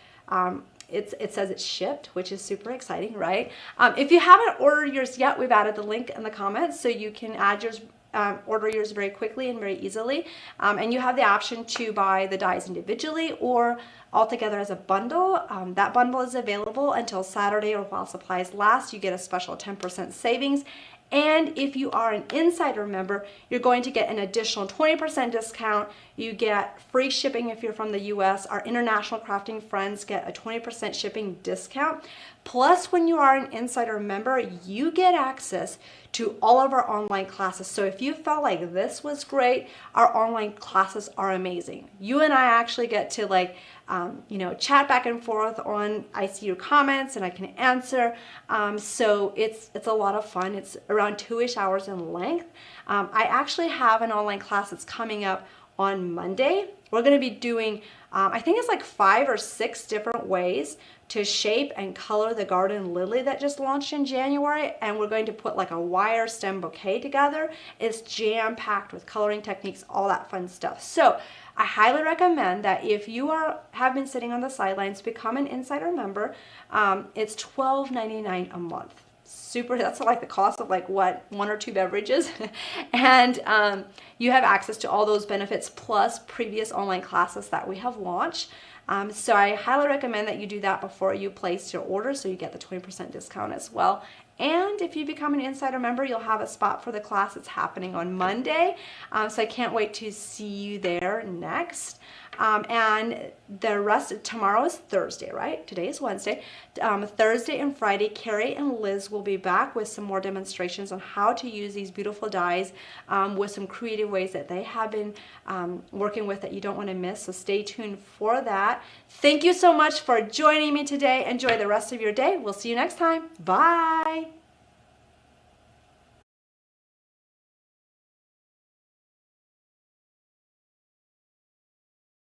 It says it's shipped, which is super exciting, right? If you haven't ordered yours yet, we've added the link in the comments so you can add yours, order yours very quickly and very easily. And you have the option to buy the dies individually or all together as a bundle. That bundle is available until Saturday or while supplies last. You get a special 10% savings. And if you are an insider member, you're going to get an additional 20% discount. You get free shipping if you're from the US. Our international crafting friends get a 20% shipping discount. Plus, when you are an insider member, you get access to all of our online classes. So if you felt like this was great, our online classes are amazing. You and I actually get to you know, chat back and forth on, I see your comments and I can answer. So it's a lot of fun. It's around 2-ish hours in length. I actually have an online class that's coming up on Monday. We're going to be doing, I think it's like 5 or 6 different ways to shape and color the garden lily that just launched in January, and we're going to put like a wire stem bouquet together. It's jam-packed with coloring techniques, all that fun stuff. So I highly recommend that if you have been sitting on the sidelines, become an insider member. It's $12.99 a month. Super, that's like the cost of like what, 1 or 2 beverages. And you have access to all those benefits plus previous online classes that we have launched. So I highly recommend that you do that before you place your order so you get the 20% discount as well. And if you become an insider member, you'll have a spot for the class that's happening on Monday. So I can't wait to see you there next. And the rest, tomorrow is Thursday, right? Today is Wednesday. Thursday and Friday, Carrie and Liz will be back with some more demonstrations on how to use these beautiful dies with some creative ways that they have been working with that you don't want to miss. So stay tuned for that. Thank you so much for joining me today. Enjoy the rest of your day. We'll see you next time. Bye.